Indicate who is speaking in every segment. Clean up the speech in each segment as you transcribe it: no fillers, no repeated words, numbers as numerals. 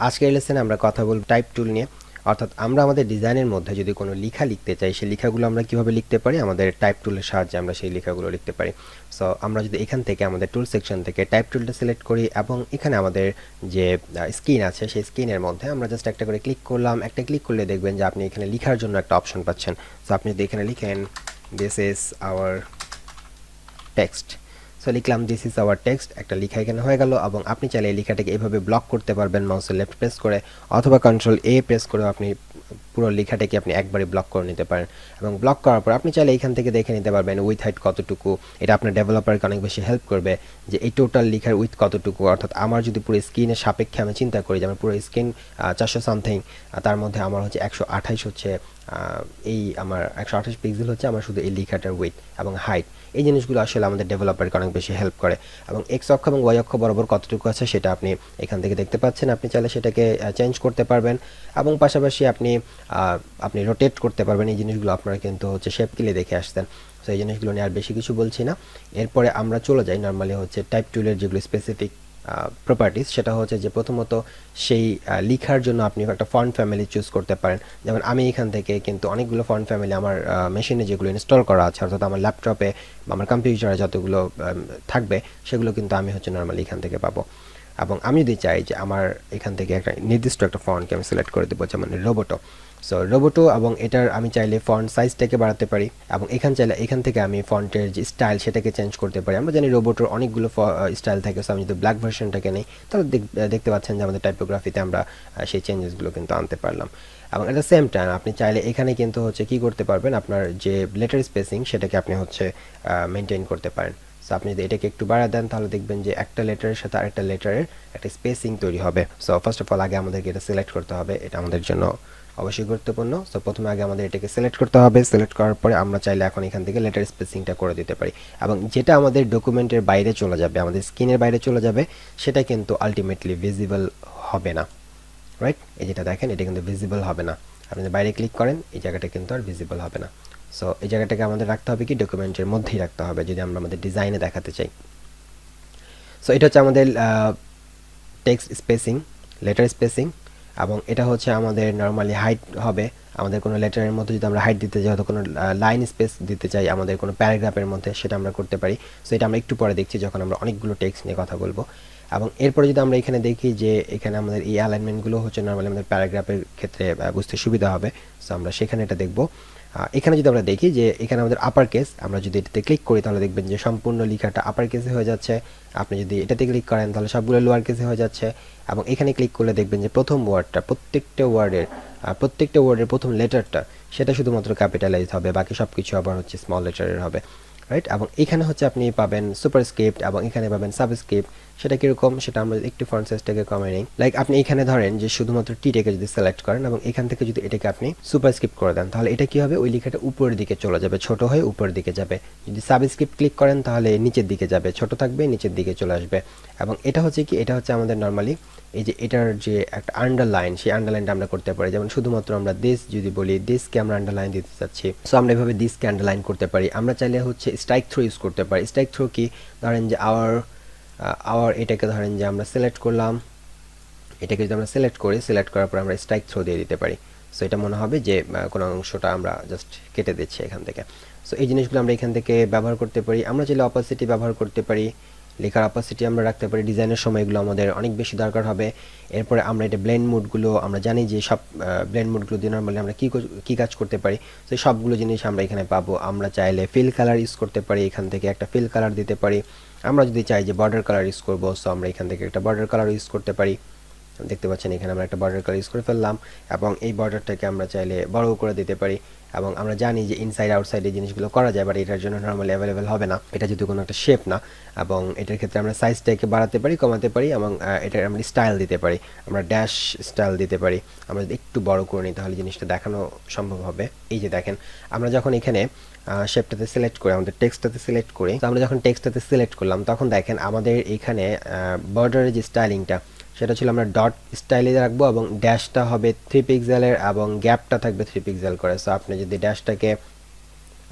Speaker 1: আজকের লেসনে আমরা কথা বলব টাইপ টুল নিয়ে। অর্থাৎ আমরা আমাদের ডিজাইনের মধ্যে যদি কোনো লেখা লিখতে চাই, সেই লেখাগুলো আমরা কিভাবে লিখতে পারি, আমাদের টাইপ টুলের সাহায্যে আমরা সেই লেখাগুলো লিখতে পারি। সো আমরা যদি এখান থেকে আমাদের টুল সেকশন থেকে টাইপ টুলটা সিলেক্ট করি এবং এখানে আমাদের যে স্ক্রিন আছে সেই স্ক্রিনের মধ্যে আমরা জাস্ট একটা করে ক্লিক করলাম। একটা ক্লিক করলে দেখবেন যে আপনি এখানে লেখার জন্য একটা অপশন পাচ্ছেন। সো আপনি যদি এখানে লিখেন this is our text, so লিখলাম দিস ইজ আওয়ার টেক্সট, একটা লেখা এখানে হয়ে গেল। এবং আপনি চাইলে এই লেখাটাকে এইভাবে ব্লক করতে পারবেন মাউসের লেফট প্রেস করে, অথবা কন্ট্রোল এ প্রেস করে আপনি পুরো লেখাটাকে আপনি একবারে ব্লক করে নিতে পারেন। এবং ব্লক করার পর আপনি চাইলে এখান থেকে দেখে নিতে পারবেন উইথ হাইট কতটুকু। এটা আপনার ডেভেলপারকে অনেক বেশি হেল্প করবে যে এই টোটাল লেখার উইথ কতটুকু। অর্থাৎ আমার যদি পুরো স্ক্রিনের সাপেক্ষে আমি চিন্তা করি যে আমার পুরো স্ক্রিন 400 সামথিং, তার মধ্যে আমার হচ্ছে 128 হচ্ছে এই আমার 128 পিক্সেল হচ্ছে আমার শুধু এই লেখাটার উইথ এবং হাইট। এই জিনিসগুলো আসলে আমাদের ডেভেলপারকে অনেক বেশি হেল্প করে। এবং এক্স অক্ষ এবং ওয়াই অক্ষ বরাবর কতটুকু আছে সেটা আপনি এখান থেকে দেখতে পাচ্ছেন। আপনি চাইলে সেটাকে চেঞ্জ করতে পারবেন এবং পাশাপাশি আপনি রোটেট করতে পারবেন। এই জিনিসগুলো আপনারা কিন্তু হচ্ছে শেপ কিলে দেখে আসতেন। সো এই জিনিসগুলো নিয়ে আর বেশি কিছু বলছি না। এরপরে আমরা চলে যাই নর্মালি হচ্ছে টাইপ টুলের যেগুলো স্পেসিফিক প্রপার্টিস। সেটা হচ্ছে যে প্রথমত সেই লেখার জন্য আপনি একটা ফন্ট ফ্যামিলি চুজ করতে পারেন। যেমন আমি এখান থেকে কিন্তু অনেকগুলো ফন্ট ফ্যামিলি আমার মেশিনে যেগুলো ইনস্টল করা আছে, অর্থাৎ আমার ল্যাপটপে বা আমার কম্পিউটারে যতগুলো থাকবে সেগুলো কিন্তু আমি হচ্ছে নর্মালি এখান থেকে পাবো। এবং আমি যদি চাই যে আমার এখান থেকে একটা নির্দিষ্ট একটা ফন্টকে আমি সিলেক্ট করে দেবো, যেমন রোবোটো। সো রোবোটো, এবং এটার আমি চাইলে ফন্ট সাইজটাকে বাড়াতে পারি এবং এখান থেকে আমি ফন্টের যে স্টাইল সেটাকে চেঞ্জ করতে পারি। আমরা জানি রোবোটোর অনেকগুলো স্টাইল থাকে। সো আমি যদি ব্ল্যাক ভার্সনটাকে নেই তাহলে দেখতে পাচ্ছেন যে আমাদের টাইপোগ্রাফিতে আমরা সেই চেঞ্জেসগুলো কিন্তু আনতে পারলাম। এবং এট দ্য সেম টাইম আপনি চাইলে এখানে কিন্তু হচ্ছে কি করতে পারবেন, আপনার যে লেটার স্পেসিং সেটাকে আপনি হচ্ছে মেনটেন করতে পারেন। সো আপনি যদি এটাকে একটু বাড়া দেন তাহলে দেখবেন যে একটা লেটারের সাথে আরেকটা লেটারের একটা স্পেসিং তৈরি হবে। সো ফার্স্ট অফ অল আগে আমাদেরকে এটা সিলেক্ট করতে হবে, এটা আমাদের জন্য অবশ্যই গুরুত্বপূর্ণ। সো প্রথমে আগে আমাদের এটাকে সিলেক্ট করতে হবে। সিলেক্ট করার পরে আমরা চাইলে এখন এখান থেকে লেটার স্পেসিংটা করে দিতে পারি। এবং যেটা আমাদের ডকুমেন্টের বাইরে চলে যাবে, আমাদের স্ক্রিনের বাইরে চলে যাবে, সেটা কিন্তু আলটিমেটলি ভিজিবল হবে না, রাইট? এই যেটা দেখেন এটা কিন্তু ভিজিবল হবে না। আপনি যদি বাইরে ক্লিক করেন এই জায়গাটা কিন্তু আর ভিজিবল হবে না। সো এই জায়গাটাকে আমাদের রাখতে হবে কি ডকুমেন্টের মধ্যেই রাখতে হবে যদি আমরা আমাদের ডিজাইনে দেখাতে চাই। সো এটা হচ্ছে আমাদের টেক্সট স্পেসিং, লেটার স্পেসিং। এবং এটা হচ্ছে আমাদের নর্মালি হাইট হবে। আমাদের কোনো লেটারের মধ্যে যদি আমরা হাইট দিতে চাই, হয়তো কোনো লাইন স্পেস দিতে চাই আমাদের কোনো প্যারাগ্রাফের মধ্যে, সেটা আমরা করতে পারি। সো এটা আমরা একটু পরে দেখছি যখন আমরা অনেকগুলো টেক্সট নিয়ে কথা বলবো। এবং এরপরে যদি আমরা এখানে দেখি যে এখানে আমাদের এই অ্যালাইনমেন্টগুলো হচ্ছে নর্মালি আমাদের প্যারাগ্রাফের ক্ষেত্রে বুঝতে সুবিধা হবে। সো আমরা সেখানে এটা দেখব। এখানে যদি আমরা দেখি যে এখানে আমাদের আপার কেস, আমরা যদি এটাতে ক্লিক করি তাহলে দেখবেন যে সম্পূর্ণ লেখাটা আপার কেসে হয়ে যাচ্ছে। আপনি যদি এটাতে ক্লিক করেন তাহলে সবগুলো লোয়ার কেসে হয়ে যাচ্ছে। এবং এখানে ক্লিক করলে দেখবেন যে প্রথম ওয়ার্ডটা প্রত্যেকটা ওয়ার্ডের প্রথম লেটারটা সেটা শুধুমাত্র ক্যাপিটালাইজ হবে, বাকি সব কিছু আবার হচ্ছে স্মল লেটারের হবে, রাইট? এবং এখানে হচ্ছে আপনি পাবেন সুপারস্ক্রিপ্ট এবং এখানে পাবেন সাবস্ক্রিপ্ট। সেটা কিরকম সেটা আমরা একটু ফন্ট সাইজটাকে কমিয়ে নিই। লাইক আপনি এখানে ধরেন যে শুধুমাত্র টিটাকে যদি সিলেক্ট করেন এবং এখান থেকে যদি এটাকে আপনি সুপারস্ক্রিপ্ট করে দেন তাহলে এটা কি হবে, ওই লেখাটা উপরের দিকে চলে যাবে, ছোট হয়ে উপরের দিকে যাবে। যদি সাবস্ক্রিপ্ট ক্লিক করেন তাহলে নিচের দিকে যাবে, ছোট থাকবে, নিচের দিকে চলে আসবে। এবং এটা হচ্ছে কি, এটা হচ্ছে আমাদের নর্মালি এই যে এটার যে একটা আন্ডারলাইন, সেই আন্ডারলাইনটা আমরা করতে পারি। যেমন শুধুমাত্র আমরা দিস যদি বলি, দিসকে আমরা আন্ডারলাইন দিতে চাচ্ছি, সো আমরা এভাবে দিসকে আন্ডারলাইন করতে পারি। আমরা চাইলে হচ্ছে স্ট্রাইক থ্রু ইউজ করতে পারি। স্ট্রাইক থ্রু কি, ধরেন যে আওয়ার এটাকে ধরেন যে আমরা সিলেক্ট করলাম, এটাকে যদি আমরা সিলেক্ট করি, সিলেক্ট করার পর আমরা স্ট্রাইক থ্রু দিয়ে দিতে পারি। সো এটা মনে হবে যে কোনো অংশটা আমরা জাস্ট কেটে দিচ্ছি এখান থেকে। সো এই জিনিসগুলো আমরা এখান থেকে ব্যবহার করতে পারি। আমরা চাইলে অপাসিটি ব্যবহার করতে পারি, লেখার অপাসিটি আমরা রাখতে পারি। ডিজাইনের সময় এগুলো আমাদের অনেক বেশি দরকার হবে। এরপরে আমরা এটা ব্লেন্ড মুডগুলো, আমরা জানি যে সব ব্লেন্ড মুডগুলো দিয়ে নর্মালি আমরা কী কাজ করতে পারি, তো সবগুলো জিনিস আমরা এখানে পাবো। আমরা চাইলে ফিল কালার ইউজ করতে পারি, এখান থেকে একটা ফিল কালার দিতে পারি। আমরা যদি চাই যে বর্ডার কালার ইউজ করবো, সো আমরা এখান থেকে একটা বর্ডার কালার ইউজ করতে পারি। দেখতে পাচ্ছেন এখানে আমরা একটা বর্ডার কালার ইউজ করে ফেললাম এবং এই বর্ডারটাকে আমরা চাইলে বড় করে দিতে পারি। এবং আমরা জানি যে ইনসাইড আউটসাইড এই জিনিসগুলো করা যায়, বাট এটার জন্য নর্মালি অ্যাভেলেবেল হবে না, এটা যদি কোনো একটা শেপ না। এবং এটার ক্ষেত্রে আমরা সাইজটাকে বাড়াতে পারি, কমাতে পারি এবং এটার আমরা স্টাইল দিতে পারি, আমরা ড্যাশ স্টাইল দিতে পারি। আমরা যদি একটু বড় করে নিই তাহলে জিনিসটা দেখানো সম্ভব হবে। এই যে দেখেন, আমরা যখন এখানে শেপটাতে সিলেক্ট করি, আমাদের টেক্সটটাতে সিলেক্ট করি, তো আমরা যখন টেক্সটটাতে সিলেক্ট করলাম তখন দেখেন আমাদের এখানে বর্ডারের যে স্টাইলিংটা সেটা ছিল আমরা ডট স্টাইলে রাখবো এবং ড্যাশটা হবে 3 পিক্সেলের এবং গ্যাপটা থাকবে 3 পিক্সেল করে। সো আপনি যদি ড্যাশটাকে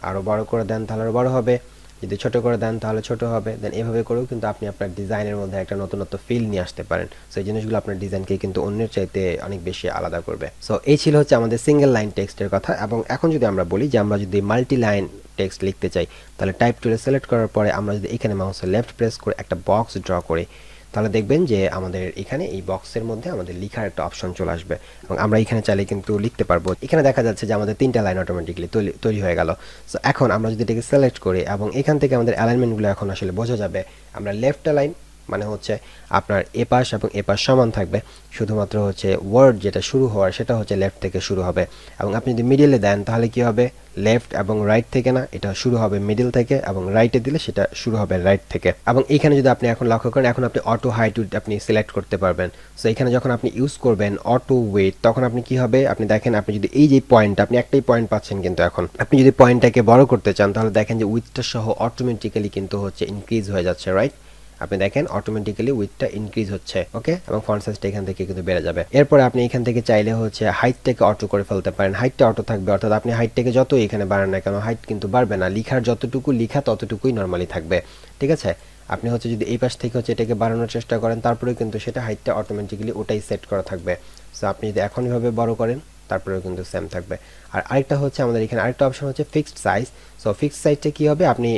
Speaker 1: আরও বড় করে দেন তাহলে আরও বড় হবে, যদি ছোট করে দেন তাহলে ছোট হবে। দেন এভাবে করেও কিন্তু আপনি আপনার ডিজাইনের মধ্যে একটা নতুনত্ব ফিল নিয়ে আসতে পারেন। সো এই জিনিসগুলো আপনার ডিজাইনকে কিন্তু অন্যের চাইতে অনেক বেশি আলাদা করবে। সো এই ছিল হচ্ছে আমাদের সিঙ্গেল লাইন টেক্সটের কথা। এবং এখন যদি আমরা বলি যে আমরা যদি মাল্টি লাইন টেক্সট লিখতে চাই, তাহলে টাইপ টুলে সিলেক্ট করার পরে আমরা যদি এখানে মাউসের লেফট প্রেস করে একটা বক্স ড্র করি, তাহলে দেখবেন যে আমাদের এখানে এই বক্সের মধ্যে আমাদের লেখার একটা অপশন চলে আসবে এবং আমরা এখানে চাইলে কিন্তু লিখতে পারবো। এখানে দেখা যাচ্ছে যে আমাদের 3টা লাইন অটোমেটিক্যালি তৈরি হয়ে গেল। সো এখন আমরা যদি এটাকে সিলেক্ট করি এবং এখান থেকে আমাদের অ্যালাইনমেন্টগুলো এখন আসলে বোঝা যাবে। আমরা লেফট লাইন মানে হচ্ছে আপনার এপাশ এবং এপাশ সমান থাকবে, শুধুমাত্র হচ্ছে ওয়ার্ড যেটা শুরু হওয়ার সেটা হচ্ছে লেফট থেকে শুরু হবে। এবং আপনি যদি মিডিলে দেন তাহলে কি হবে, লেফট এবং রাইট থেকে না, এটা শুরু হবে মিডল থেকে, এবং রাইটে দিলে সেটা শুরু হবে রাইট থেকে। এবং এখানে যদি আপনি এখন লক্ষ্য করেন, এখন আপনি অটো হাইট আপনি সিলেক্ট করতে পারবেন। সো এখানে যখন আপনি ইউজ করবেন অটো ওয়েট, তখন আপনি কি হবে, আপনি দেখেন আপনি যদি এই যে পয়েন্ট, আপনি একটাই পয়েন্ট পাচ্ছেন, কিন্তু এখন আপনি যদি পয়েন্টটাকে বড় করতে চান তাহলে দেখেন যে উইথটা সহ অটোমেটিক্যালি কিন্তু হচ্ছে ইনক্রিজ হয়ে যাচ্ছে, রাইট? আপনি দেখেন অটোমেটিক্যালি উইথটা ইনক্রিজ হচ্ছে, ওকে, এবং ফন্ট সাইজটা এখান থেকে কিন্তু বেড়ে যাবে। এরপরে আপনি এখান থেকে চাইলে হচ্ছে হাইটটাকে অটো করে ফেলতে পারেন। হাইটটা অটো থাকবে, অর্থাৎ আপনি হাইটটাকে যত এখানে বাড়ান না কেন হাইট কিন্তু বাড়বে না, লিখার যতটুকু লিখা ততটুকুই নরমালি থাকবে, ঠিক আছে? আপনি হচ্ছে যদি এই পাশ থেকে হচ্ছে এটাকে বাড়ানোর চেষ্টা করেন, তারপরে কিন্তু সেটা হাইটটা অটোমেটিক্যালি ওটাই সেট করা থাকবে। সো আপনি যদি এখন এভাবে বড় করেন তারপরেও কিন্তু সেম থাকবে। আর আরেকটা হচ্ছে আমাদের এখানে আরেকটা অপশন হচ্ছে ফিক্সড সাইজ। সো ফিক্সড সাইজটা কি হবে, আপনি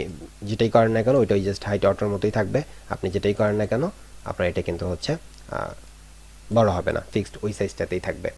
Speaker 1: যেটাই করেন না কেন ওইটাই জাস্ট হাইট অটোর মতোই থাকবে। আপনি যেটাই করেন না কেন আপনার এটা কিন্তু হচ্ছে বড় হবে না, ফিক্সড ওই সাইজটাতেই থাকবে।